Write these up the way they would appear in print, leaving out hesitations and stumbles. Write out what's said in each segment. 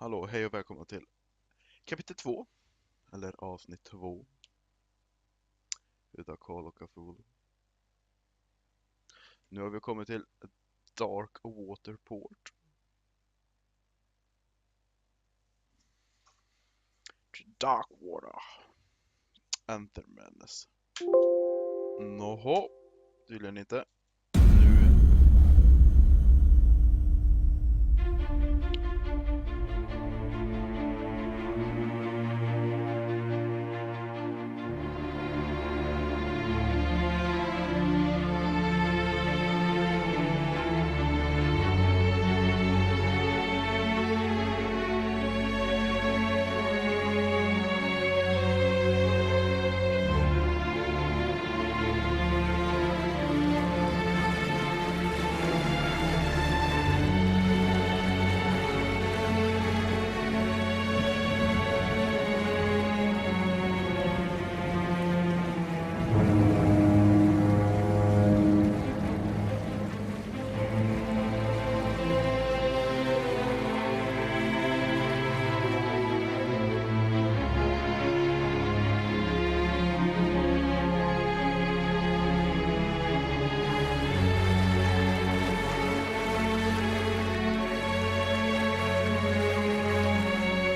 Hallå, hej och välkomna till kapitel 2, eller avsnitt 2 utav Call of Cthulu. Nu har vi kommit till Dark Waterport. Dark Water. Enter Madness. Noho, tydligen inte. Nu.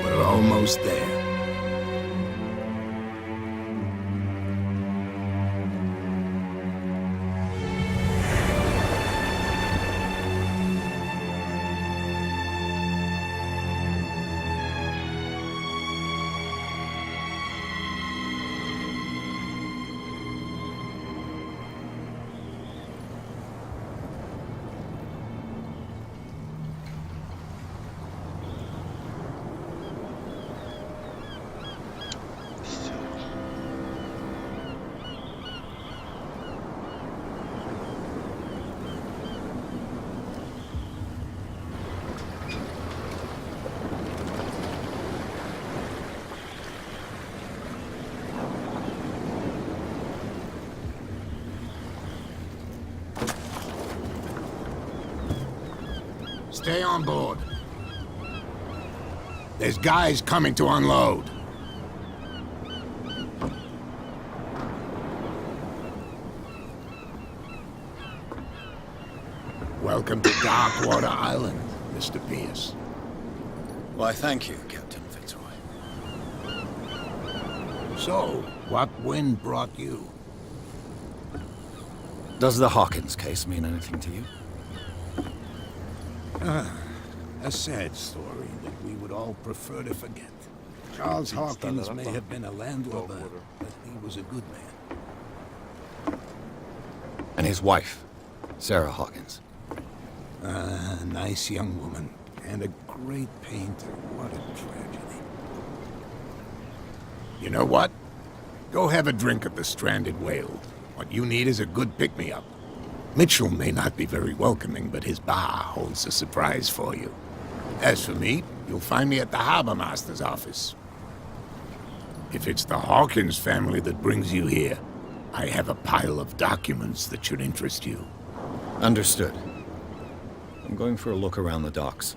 We're almost there. Stay on board. There's guys coming to unload. Welcome to Darkwater Island, Mr. Pierce. Why, thank you, Captain Fitzroy. So, what wind brought you? Does the Hawkins case mean anything to you? A sad story that we would all prefer to forget. Charles Hawkins may have been a landlubber, but he was a good man. And his wife, Sarah Hawkins. A nice young woman, and a great painter. What a tragedy. You know what? Go have a drink at the Stranded Whale. What you need is a good pick-me-up. Mitchell may not be very welcoming, but his bar holds a surprise for you. As for me, you'll find me at the Harbor Master's office. If it's the Hawkins family that brings you here, I have a pile of documents that should interest you. Understood. I'm going for a look around the docks.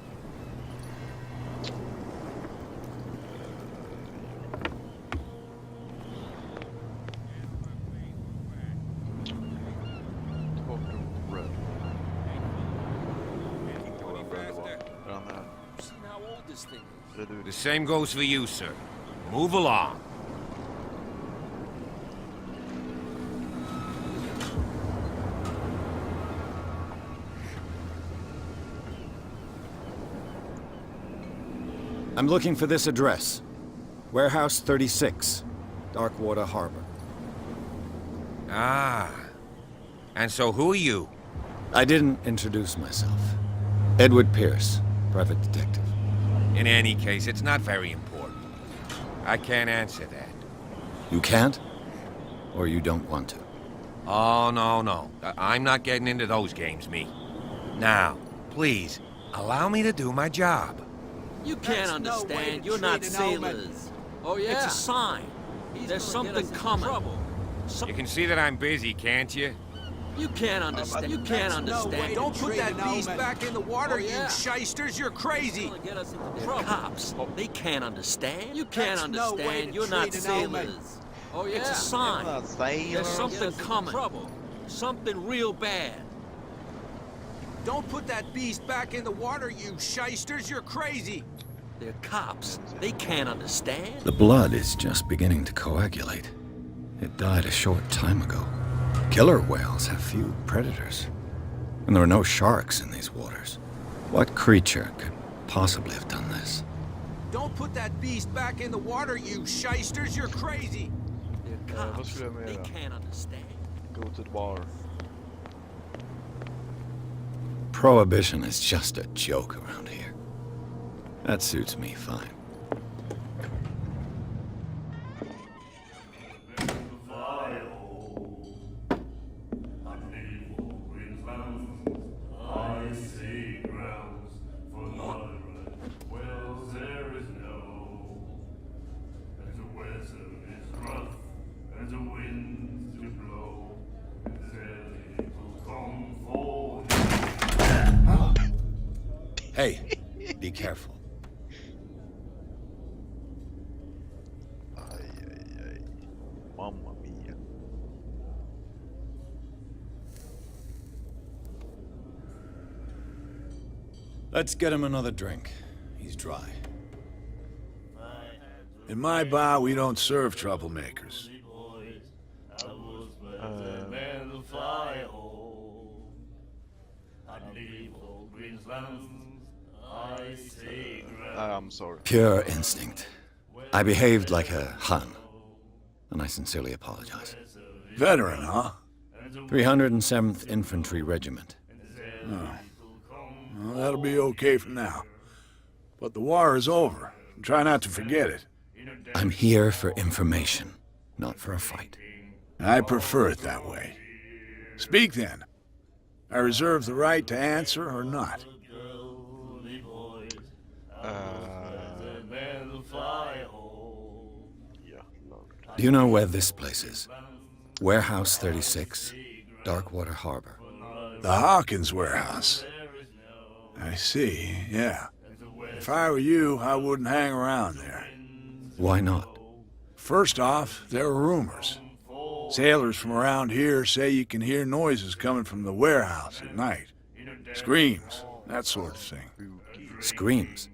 The same goes for you, sir. Move along. I'm looking for this address. Warehouse 36, Darkwater Harbor. Ah. And so who are you? I didn't introduce myself. Edward Pierce, private detective. In any case, it's not very important. I can't answer that. You can't? Or you don't want to? Oh, no. I'm not getting into those games, me. Now, please, allow me to do my job. You can't understand. You're not sailors. Oh, yeah? It's a sign. There's something coming. You can see that I'm busy, can't you? You can't understand. You can't understand. Don't put that beast back in the water, Oh, yeah. you shysters! You're crazy! Get us into trouble. Cops, they can't understand. You can't That's no way understand. to You're not treat an old man. sailors. Oh yeah. I'm It's a not sign. There's sailor. something coming. Trouble. Something real bad. Don't put that beast back in the water, you shysters! You're crazy! They're cops. They can't understand. The blood is just beginning to coagulate. It died a short time ago. Killer whales have few predators. And there are no sharks in these waters. What creature could possibly have done this? Don't put that beast back in the water, you shysters! You're crazy! They're vad cops. skulle jag mer They göra? can't understand. Go to the bar. Prohibition is just a joke around here. That suits me fine. Hey, be careful. Aj, aj, aj. Mamma mia. Let's get him another drink. He's dry. In my bar, we don't serve troublemakers. I'm sorry. Pure instinct. I behaved like a Hun, and I sincerely apologize. Veteran, huh? 307th Infantry Regiment. Well, that'll be okay for now. But the war is over. Try not to forget it. I'm here for information, not for a fight. I prefer it that way. Speak then. I reserve the right to answer or not. Ja, Lord. Do you know where this place is? Warehouse 36, Darkwater Harbor. The Hawkins warehouse. I see, yeah. If I were you, I wouldn't hang around there. Why not? First off, there are rumors. Sailors from around here say you can hear noises coming from the warehouse at night. Screams, that sort of thing. Screams.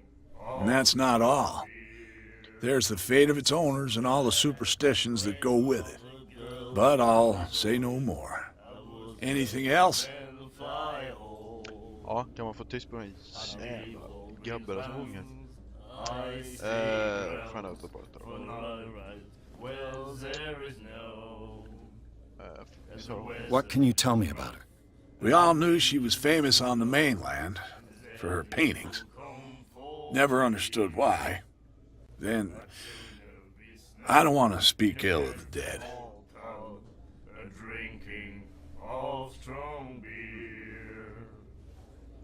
And that's not all. There's the fate of its owners and all the superstitions that go with it. But I'll say no more. Anything else? Ja, kan man få tyst på den jävla grabbarna som sjunger? Find out about it. What can you tell me about her? We all knew she was famous on the mainland for her paintings. Never understood why. Then, I don't want to speak ill of the dead.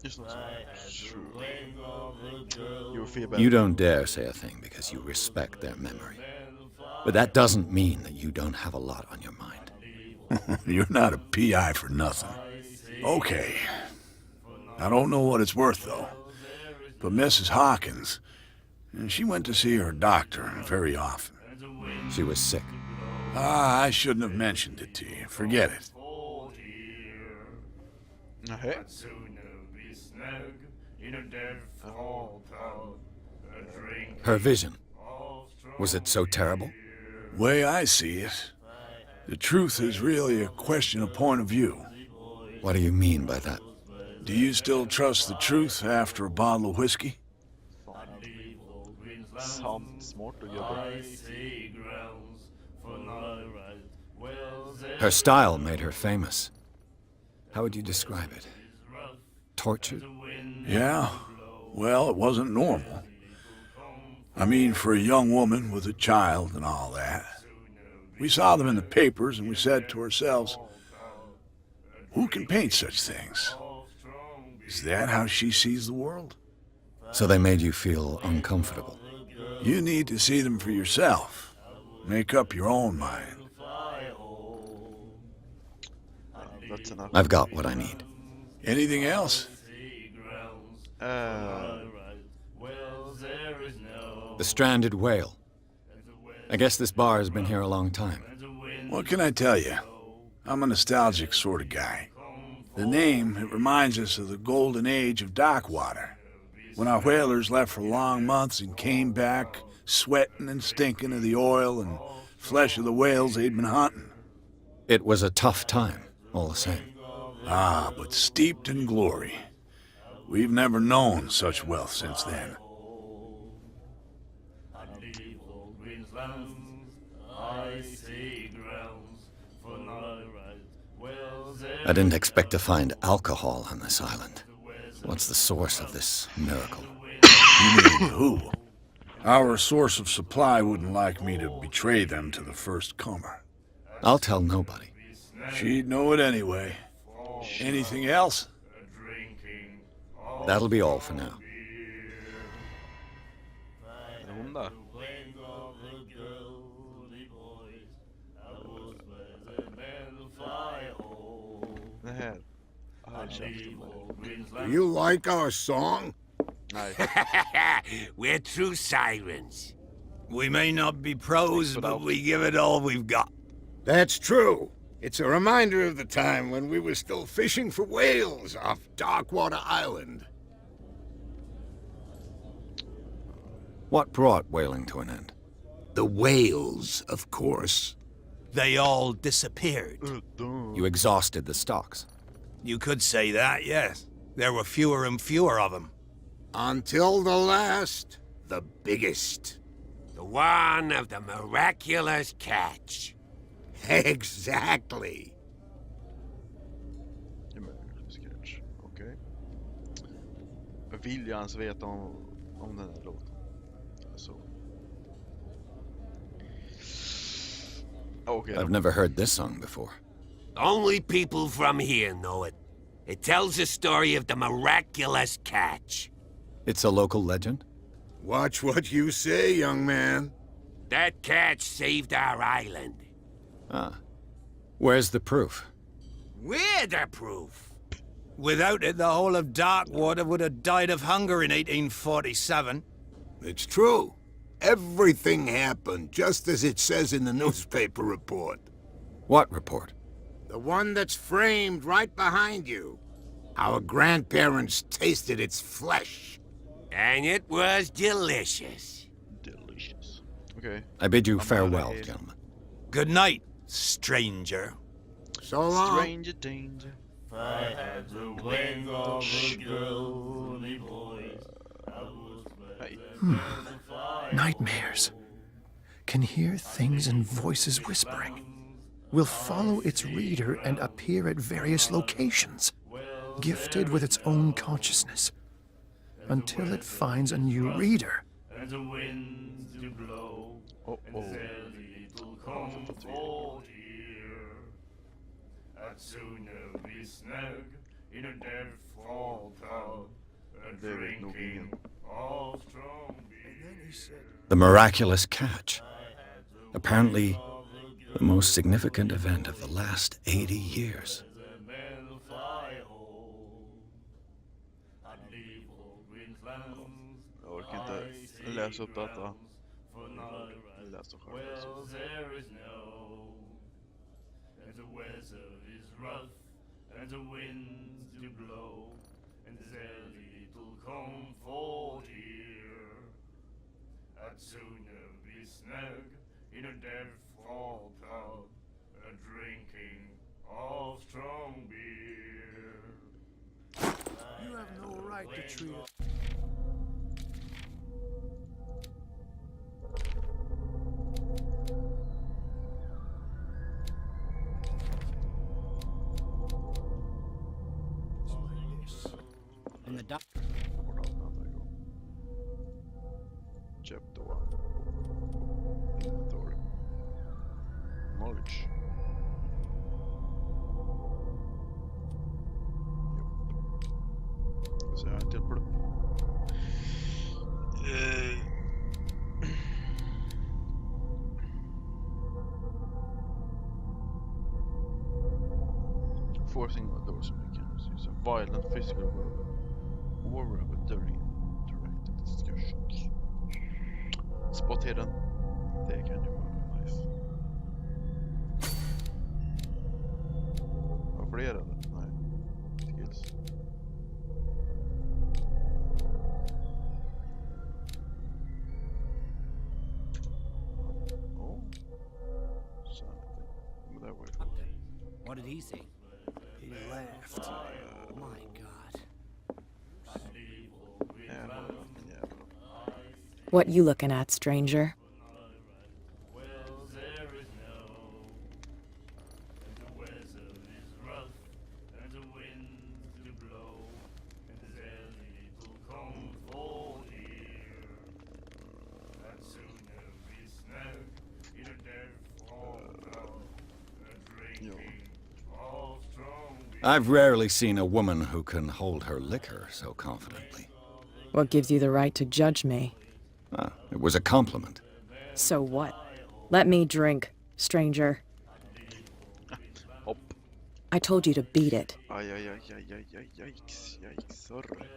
Just något sånt. Your feedback. You don't dare say a thing because you respect their memory. But that doesn't mean that you don't have a lot on your mind. You're not a PI for nothing. Okay. I don't know what it's worth, though. But Mrs. Hawkins, she went to see her doctor very often. She was sick. I shouldn't have mentioned it to you. Forget it. Nähä. Her vision. Was it so terrible? Way I see it, the truth is really a question of point of view. What do you mean by that? Do you still trust the truth after a bottle of whiskey? Sant, smart och gubbe. Her style made her famous. How would you describe it? Tortured? Yeah. Well, it wasn't normal. I mean, for a young woman with a child and all that. We saw them in the papers and we said to ourselves, who can paint such things? Is that how she sees the world? So they made you feel uncomfortable. You need to see them for yourself. Make up your own mind. That's enough. I've got what I need. Anything else? The stranded whale. I guess this bar has been here a long time. What can I tell you? I'm a nostalgic sort of guy. The name, it reminds us of the golden age of dock water, when our whalers left for long months and came back sweating and stinking of the oil and flesh of the whales they'd been hunting. It was a tough time, all the same. Ah, but steeped in glory. We've never known such wealth since then. I didn't expect to find alcohol on this island. What's the source of this miracle? You mean who? Our source of supply wouldn't like me to betray them to the first comer. I'll tell nobody. She'd know it anyway. Anything else? That'll be all for now. Är det hon där? Det här. Håll käften där. Do you like our song? Nej. We're true sirens. We may not be pros, but we give it all we've got. That's true. It's a reminder of the time when we were still fishing for whales off Darkwater Island. What brought whaling to an end? The whales, of course. They all disappeared. You exhausted the stocks. You could say that, yes. There were fewer and fewer of them. Until the last, the biggest. The one of the miraculous catch. Exactly. Sketch. Okej. Vill jag ens veta om den här låten? Så. Okay. I've never heard this song before. Only people from here know it. It tells the story of the miraculous catch. It's a local legend? Watch what you say, young man. That catch saved our island. Ah. Where's the proof? We're the proof. Without it, the whole of Darkwater would have died of hunger in 1847. It's true. Everything happened just as it says in the newspaper report. What report? The one that's framed right behind you. Our grandparents tasted its flesh. And it was delicious. Delicious. Okay. I bid you farewell, gentlemen. Good night, stranger. So long. Stranger danger. Nightmares. Can hear things and voices whispering. Will follow its reader and appear at various locations, gifted with its own consciousness, until it finds a new reader. The miraculous catch. Apparently, the most significant event of the last 80 years. Jag orkar inte läsa upp detta. Läs det själv. You have no right to treat us. And the doc. Chapter 1. Inventory. Knowledge. Ska se, jag har en till plupp. forcing doors mechanisms use a violent physical or rubber during interactive discussions. Spot hidden. Det kan ju vara nice. Har jag fler eller? Nej. Skills. Oh. Sanity. Men det var ju cool. What did he say? He laughed. My God. Jävlar. What you looking at, stranger? I've rarely seen a woman who can hold her liquor so confidently. What gives you the right to judge me? Ah, it was a compliment. So what? Let me drink, stranger. Hopp. I told you to beat it. Aj, aj, aj, aj, aj, aj, yikes, yikes, sorry.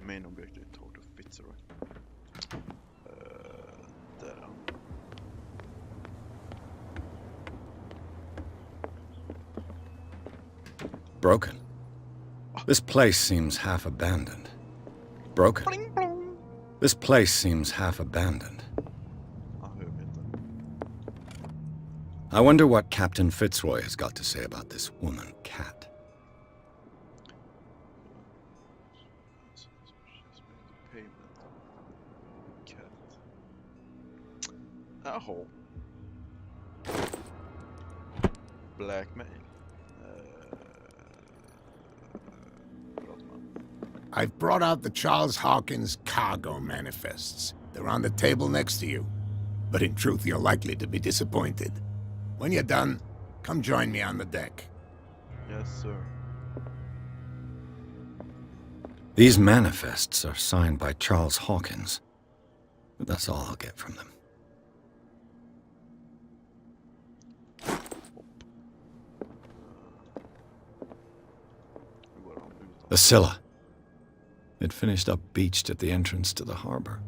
Main objective total fits right. Där. Broken. This place seems half abandoned. Broken. Pling, plong. This place seems half abandoned. Ja, jag vet inte. I wonder what Captain Fitzroy has got to say about this woman, Cat. Jaha. Blackmail. I've brought out the Charles Hawkins cargo manifests. They're on the table next to you. But in truth, you're likely to be disappointed. When you're done, come join me on the deck. Yes, sir. These manifests are signed by Charles Hawkins. But that's all I'll get from them. The Scylla. It finished up beached at the entrance to the harbor.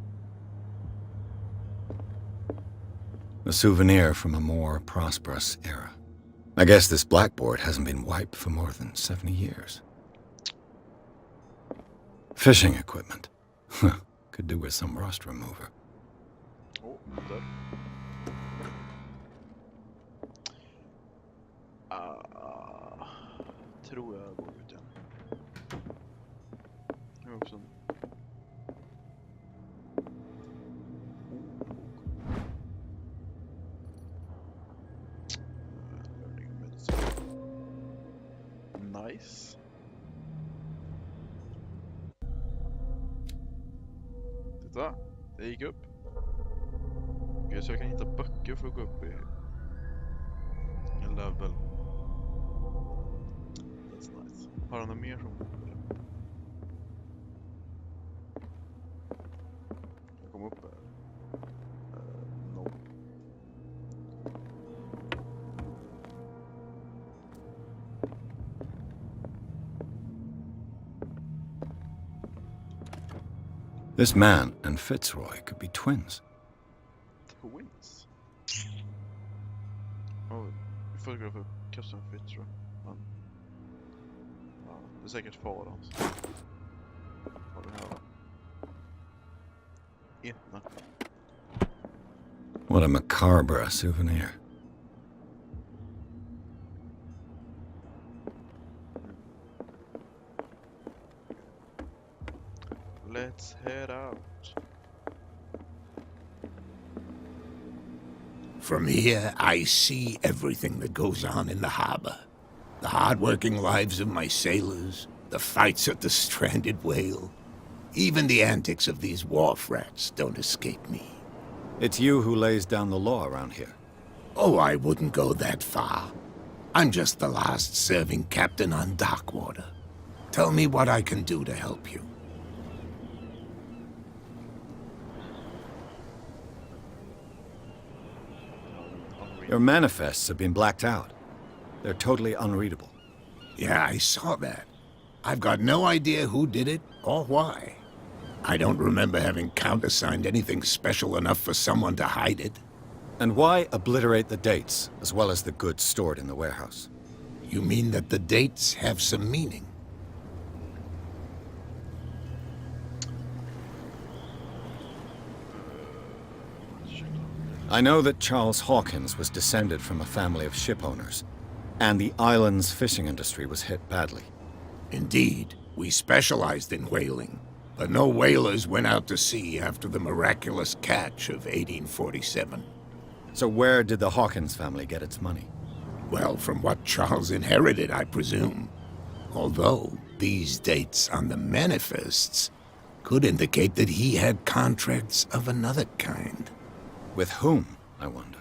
A souvenir from a more prosperous era. I guess this blackboard hasn't been wiped for more than 70 years. Fishing equipment. Could do with some rust remover. Oh, där. Tror jag går ut igen. Jag har också en... Nice. Titta, det gick upp. Okej, så jag kan hitta böcker för att gå upp i en level. That's nice. Har han något mer som... Jag kom upp här. No. This man and Fitzroy could be twins. Twins? Oh, vi fotograferar Captain Fitzroy. Han... Ja, det är säkert far hans. Vad det här var. Etna. What a macabre souvenir. Let's head out. From here, I see everything that goes on in the harbor. The hard-working lives of my sailors, the fights at the stranded whale. Even the antics of these wharf rats don't escape me. It's you who lays down the law around here. Oh, I wouldn't go that far. I'm just the last serving captain on Darkwater. Tell me what I can do to help you. Hungry Your manifests have been blacked out. They're totally unreadable. Yeah, I saw that. I've got no idea who did it or why. I don't remember having countersigned anything special enough for someone to hide it. And why obliterate the dates, as well as the goods stored in the warehouse? You mean that the dates have some meaning? I know that Charles Hawkins was descended from a family of ship owners, and the island's fishing industry was hit badly. Indeed, we specialized in whaling, but no whalers went out to sea after the miraculous catch of 1847. So where did the Hawkins family get its money? Well, from what Charles inherited, I presume. Although, these dates on the manifests could indicate that he had contracts of another kind. With whom, I wonder?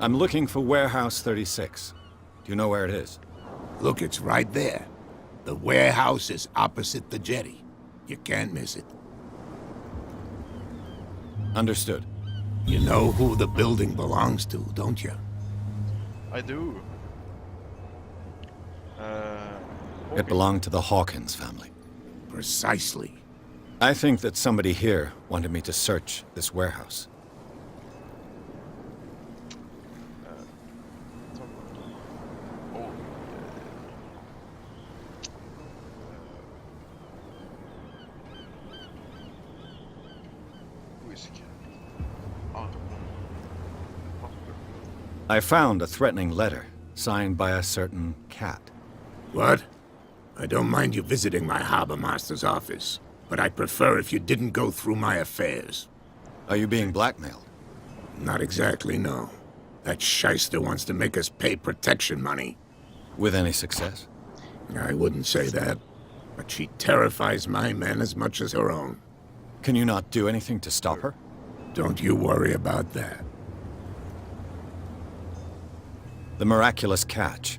I'm looking for Warehouse 36. Do you know where it is? Look, it's right there. The warehouse is opposite the jetty. You can't miss it. Understood. You know who the building belongs to, don't you? I do. It belonged to the Hawkins family. Precisely. I think that somebody here wanted me to search this warehouse. I found a threatening letter signed by a certain cat. What? I don't mind you visiting my harbor master's office, but I prefer if you didn't go through my affairs. Are you being blackmailed? Not exactly, no. That shyster wants to make us pay protection money. With any success? I wouldn't say that, but she terrifies my men as much as her own. Can you not do anything to stop her? Don't you worry about that. The miraculous catch.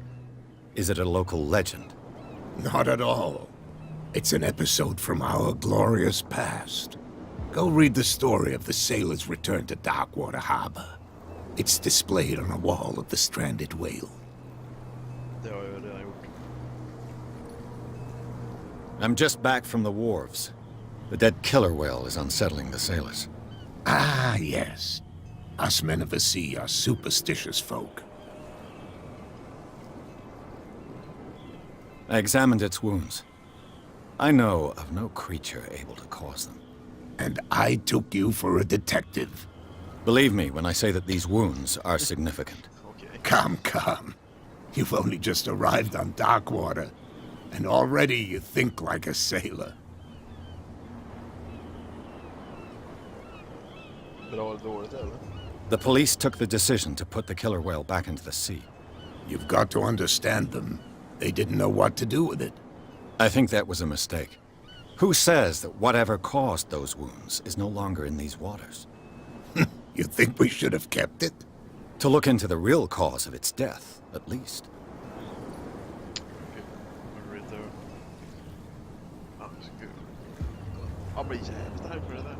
Is it a local legend? Not at all. It's an episode from our glorious past. Go read the story of the sailor's return to Darkwater Harbor. It's displayed on a wall of the stranded whale. Det har jag redan gjort. I'm just back from the wharves. The dead killer whale is unsettling the sailors. Ah, yes. Us men of the sea are superstitious folk. I examined its wounds. I know of no creature able to cause them. And I took you for a detective. Believe me when I say that these wounds are significant. Okej. Come. You've only just arrived on Darkwater, and already you think like a sailor. Bra eller dåligt eller? The police took the decision to put the killer whale back into the sea. You've got to understand them. They didn't know what to do with it. I think that was a mistake. Who says that whatever caused those wounds is no longer in these waters? You think we should have kept it? To look into the real cause of its death, at least. Okej. Men read there. Ja, så kul. Ja, men jävligt arg på det där.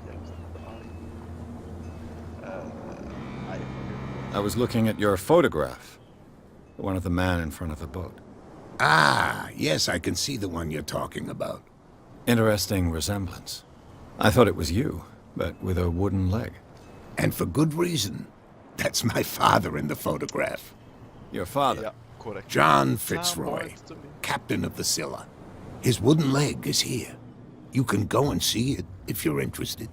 Jävligt arg. Nej, okej. I was looking at your photograph. The one of the man in front of the boat. Ah, yes, I can see the one you're talking about. Interesting resemblance. I thought it was you, but with a wooden leg. And for good reason. That's my father in the photograph. Your father? Ja, korrekt. John Fitzroy, captain of the Scylla. His wooden leg is here. You can go and see it if you're interested.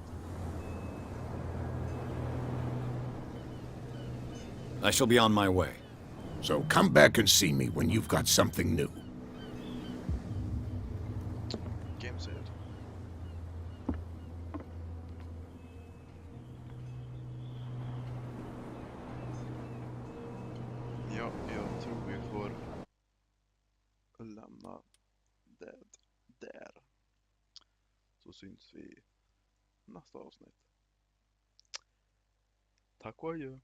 I shall be on my way. So come back and see me when you've got something new. Game saved. Ja, jag tror vi får lämna det där. Så syns vi nästa avsnitt. Tack och adjö.